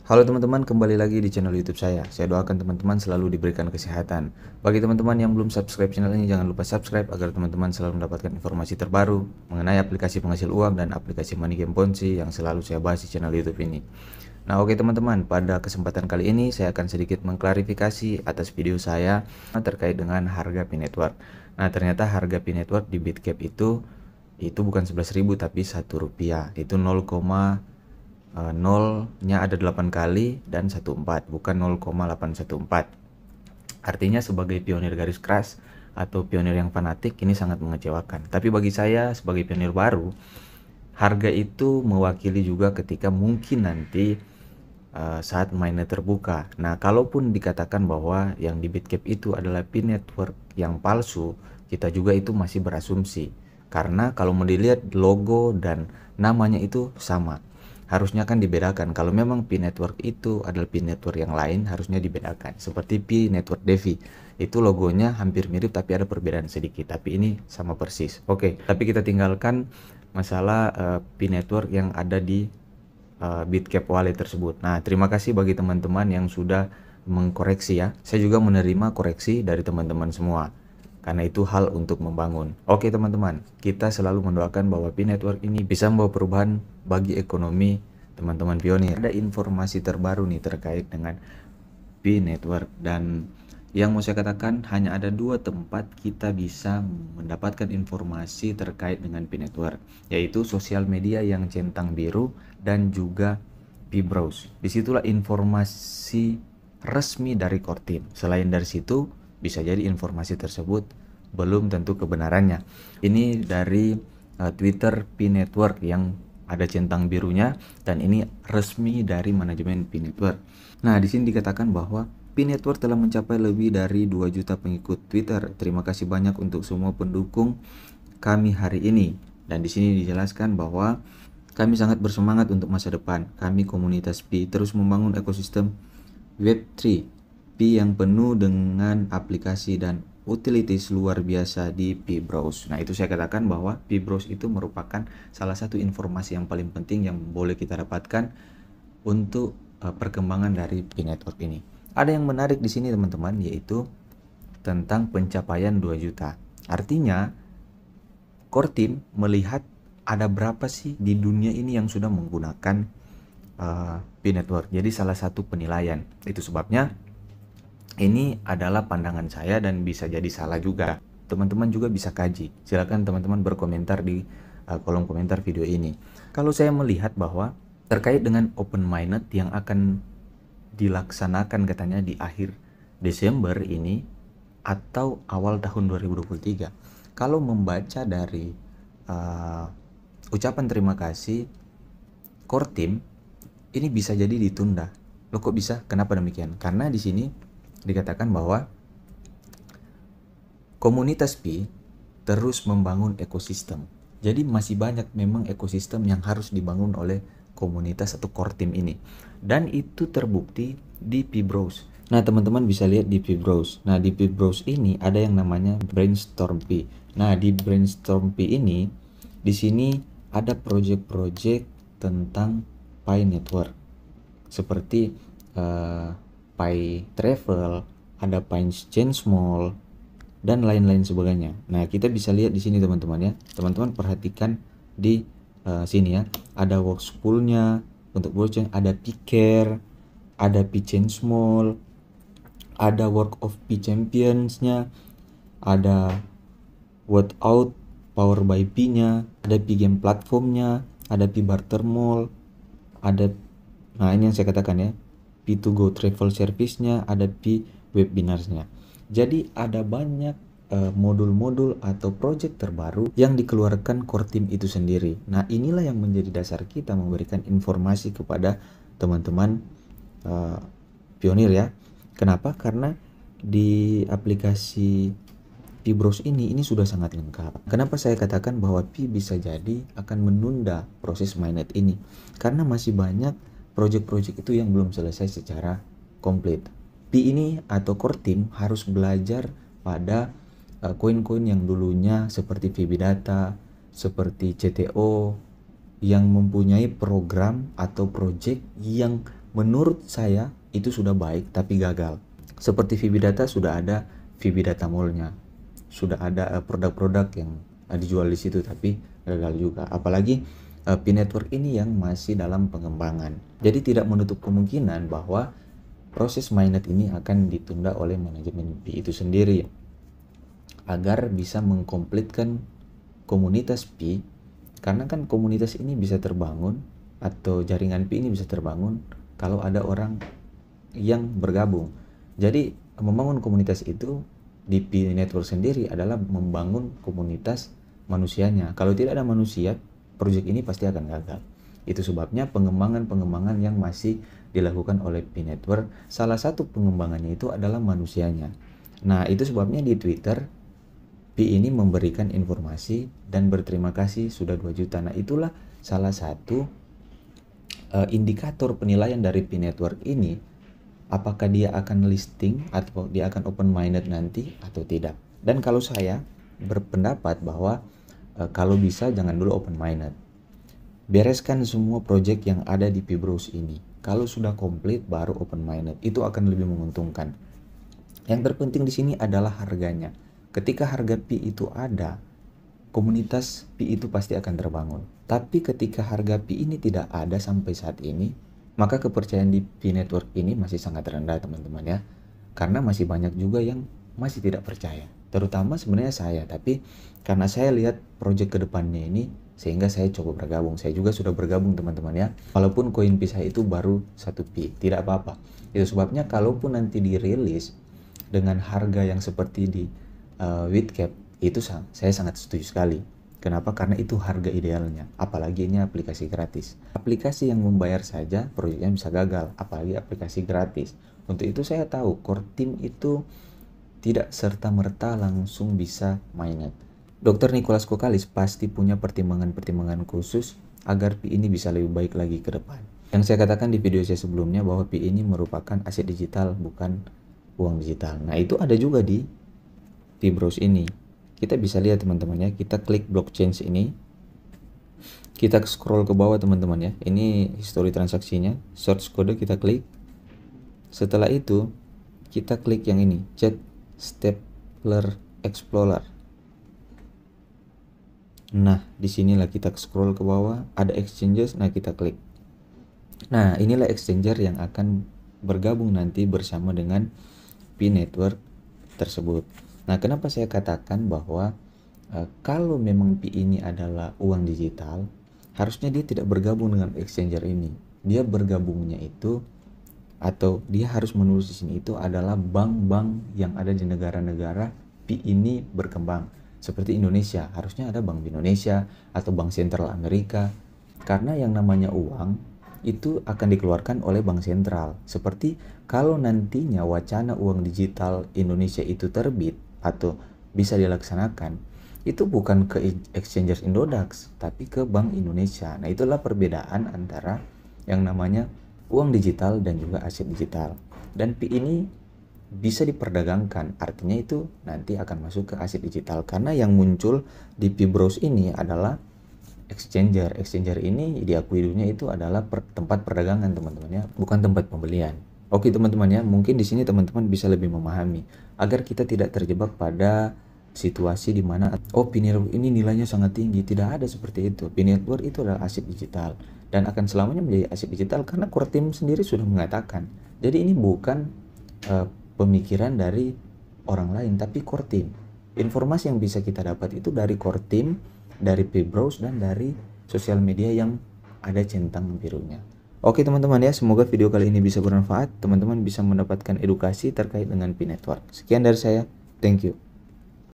Halo teman-teman, kembali lagi di channel YouTube saya. Saya doakan teman-teman selalu diberikan kesehatan. Bagi teman-teman yang belum subscribe channel ini, jangan lupa subscribe agar teman-teman selalu mendapatkan informasi terbaru mengenai aplikasi penghasil uang dan aplikasi money game Ponzi yang selalu saya bahas di channel YouTube ini. Nah, oke teman-teman, pada kesempatan kali ini saya akan sedikit mengklarifikasi atas video saya terkait dengan harga Pi Network. Nah, ternyata harga Pi Network di Bitcap itu bukan 11.000 tapi Rp1. Itu 0,0-nya ada 8 kali dan 14, bukan 0,814. Artinya sebagai pionir garis keras atau pionir yang fanatik, ini sangat mengecewakan. Tapi bagi saya sebagai pionir baru, harga itu mewakili juga ketika mungkin nanti saat mainnya terbuka. Nah, kalaupun dikatakan bahwa yang di Bitcap itu adalah Pi Network yang palsu, kita juga itu masih berasumsi. Karena kalau mau dilihat logo dan namanya itu sama. Harusnya kan dibedakan. Kalau memang Pi Network itu adalah Pi Network yang lain, harusnya dibedakan. Seperti Pi Network Devi, itu logonya hampir mirip tapi ada perbedaan sedikit. Tapi ini sama persis. Oke, tapi kita tinggalkan masalah Pi Network yang ada di Bitcap Wallet tersebut. Nah, terima kasih bagi teman-teman yang sudah mengkoreksi ya. Saya juga menerima koreksi dari teman-teman semua. Karena itu hal untuk membangun. Oke teman-teman, kita selalu mendoakan bahwa Pi Network ini bisa membawa perubahan bagi ekonomi teman-teman pionir. Ada informasi terbaru nih terkait dengan Pi Network, dan yang mau saya katakan hanya ada dua tempat kita bisa mendapatkan informasi terkait dengan Pi Network, yaitu sosial media yang centang biru dan juga Pi Browse. Disitulah informasi resmi dari Core Team. Selain dari situ, bisa jadi informasi tersebut belum tentu kebenarannya. Ini dari Twitter Pi Network yang ada centang birunya, dan ini resmi dari manajemen Pi Network. Nah, di sini dikatakan bahwa Pi Network telah mencapai lebih dari 2 juta pengikut Twitter. Terima kasih banyak untuk semua pendukung kami hari ini. Dan di sini dijelaskan bahwa kami sangat bersemangat untuk masa depan. Kami komunitas Pi terus membangun ekosistem Web3 Pi yang penuh dengan aplikasi dan utilities luar biasa di Pi Browse. Nah, itu saya katakan bahwa Pi Browse itu merupakan salah satu informasi yang paling penting yang boleh kita dapatkan untuk perkembangan dari Pi Network ini. Ada yang menarik di sini teman-teman, yaitu tentang pencapaian 2 juta. Artinya Core Team melihat ada berapa sih di dunia ini yang sudah menggunakan Pi Network. Jadi salah satu penilaian. Itu sebabnya ini adalah pandangan saya dan bisa jadi salah juga. Teman-teman juga bisa kaji. Silakan teman-teman berkomentar di kolom komentar video ini. Kalau saya melihat bahwa terkait dengan open mainnet yang akan dilaksanakan katanya di akhir Desember ini atau awal tahun 2023. Kalau membaca dari ucapan terima kasih Core Team, ini bisa jadi ditunda. Loh kok bisa? Kenapa demikian? Karena di sini dikatakan bahwa komunitas Pi terus membangun ekosistem. Jadi masih banyak memang ekosistem yang harus dibangun oleh komunitas atau core team ini. Dan itu terbukti di Pi Browse. Nah, teman-teman bisa lihat di Pi Browse. Nah, di Pi Browse ini ada yang namanya Brainstorm Pi. Nah, di Brainstorm Pi ini di sini ada project-project tentang Pi Network. Seperti Pi Travel, ada Pi Change Mall, dan lain-lain sebagainya. Nah, kita bisa lihat di sini teman-teman ya. Teman-teman perhatikan di sini ya. Ada Workspool-nya untuk blockchain, ada Picare, ada Pi Change Mall, ada Work of Pi Champions-nya, ada Workout Power by Pi-nya, ada Pi Game Platform-nya, ada Pi Barter Mall, ada, nah ini yang saya katakan ya, Pi2Go Travel Service-nya, ada Pi Webinars-nya. Jadi ada banyak modul-modul atau project terbaru yang dikeluarkan core team itu sendiri. Nah, inilah yang menjadi dasar kita memberikan informasi kepada teman-teman pionir ya. Kenapa? Karena di aplikasi Pi Browse ini sudah sangat lengkap. Kenapa saya katakan bahwa Pi bisa jadi akan menunda proses mainnet ini? Karena masih banyak project-project itu yang belum selesai secara komplit. Pi ini atau core team harus belajar pada koin-koin yang dulunya seperti Fibidata, seperti CTO, yang mempunyai program atau project yang menurut saya itu sudah baik tapi gagal. Seperti VB Data sudah ada VB Data Mall-nya, sudah ada produk-produk yang dijual di situ tapi gagal juga. Apalagi P-Network ini yang masih dalam pengembangan. Jadi tidak menutup kemungkinan bahwa proses mainnet ini akan ditunda oleh manajemen Pi itu sendiri agar bisa mengkomplitkan komunitas Pi, karena kan komunitas ini bisa terbangun atau jaringan Pi ini bisa terbangun kalau ada orang yang bergabung. Jadi membangun komunitas itu di Pi Network sendiri adalah membangun komunitas manusianya. Kalau tidak ada manusia, proyek ini pasti akan gagal. Itu sebabnya pengembangan yang masih dilakukan oleh Pi Network, salah satu pengembangannya itu adalah manusianya. Nah, itu sebabnya di Twitter Pi ini memberikan informasi dan berterima kasih sudah 2 juta. Nah, itulah salah satu indikator penilaian dari Pi Network ini, apakah dia akan listing atau dia akan open minded nanti atau tidak. Dan kalau saya berpendapat bahwa kalau bisa jangan dulu open minded. Bereskan semua project yang ada di Pi Bros ini. Kalau sudah komplit baru open minded. Itu akan lebih menguntungkan. Yang terpenting di sini adalah harganya. Ketika harga Pi itu ada, komunitas Pi itu pasti akan terbangun. Tapi ketika harga Pi ini tidak ada sampai saat ini, maka kepercayaan di Pi Network ini masih sangat rendah, teman-teman ya. Karena masih banyak juga yang masih tidak percaya. Terutama sebenarnya saya, tapi karena saya lihat project kedepannya ini, sehingga saya coba bergabung. Saya juga sudah bergabung, teman-teman ya. Walaupun koin Pi saya itu baru 1 Pi, tidak apa-apa. Itu sebabnya kalaupun nanti dirilis dengan harga yang seperti di Whitecap, itu saya sangat setuju sekali. Kenapa? Karena itu harga idealnya. Apalagi ini aplikasi gratis. Aplikasi yang membayar saja proyeknya bisa gagal, apalagi aplikasi gratis. Untuk itu saya tahu core team itu tidak serta-merta langsung bisa mainnet. Dr. Nicholas Kokalis pasti punya pertimbangan-pertimbangan khusus agar Pi ini bisa lebih baik lagi ke depan. Yang saya katakan di video saya sebelumnya bahwa Pi ini merupakan aset digital, bukan uang digital. Nah, itu ada juga di Pi Bros ini. Kita bisa lihat, teman-teman ya. Kita klik blockchain ini. Kita scroll ke bawah, teman-teman ya. Ini history transaksinya. Search kode kita klik. Setelah itu kita klik yang ini, Chat Stapler Explorer. Nah, disinilah kita scroll ke bawah, ada exchanges, nah kita klik. Nah, inilah exchanger yang akan bergabung nanti bersama dengan Pi Network tersebut. Nah, kenapa saya katakan bahwa kalau memang Pi ini adalah uang digital, harusnya dia tidak bergabung dengan exchanger ini. Dia bergabungnya itu, atau dia harus menulis di sini itu adalah bank-bank yang ada di negara-negara Pi ini berkembang. Seperti Indonesia, harusnya ada Bank Indonesia atau Bank Sentral Amerika. Karena yang namanya uang itu akan dikeluarkan oleh Bank Sentral. Seperti kalau nantinya wacana uang digital Indonesia itu terbit atau bisa dilaksanakan, itu bukan ke Exchanger Indodax, tapi ke Bank Indonesia. Nah, itulah perbedaan antara yang namanya uang digital dan juga aset digital. Dan Pi ini bisa diperdagangkan, artinya itu nanti akan masuk ke aset digital. Karena yang muncul di Pi Bros ini adalah exchanger. Exchanger ini diakui dunia itu adalah tempat perdagangan, teman-teman ya, bukan tempat pembelian. Oke, teman-teman ya, mungkin di sini teman-teman bisa lebih memahami agar kita tidak terjebak pada situasi di mana Pi Network ini nilainya sangat tinggi. Tidak ada seperti itu. Pi Network itu adalah aset digital dan akan selamanya menjadi aset digital karena core team sendiri sudah mengatakan. Jadi ini bukan pemikiran dari orang lain, tapi core team. Informasi yang bisa kita dapat itu dari core team, dari Pi Bros, dan dari sosial media yang ada centang birunya. Oke, teman-teman ya, semoga video kali ini bisa bermanfaat. Teman-teman bisa mendapatkan edukasi terkait dengan Pi Network. Sekian dari saya. Thank you.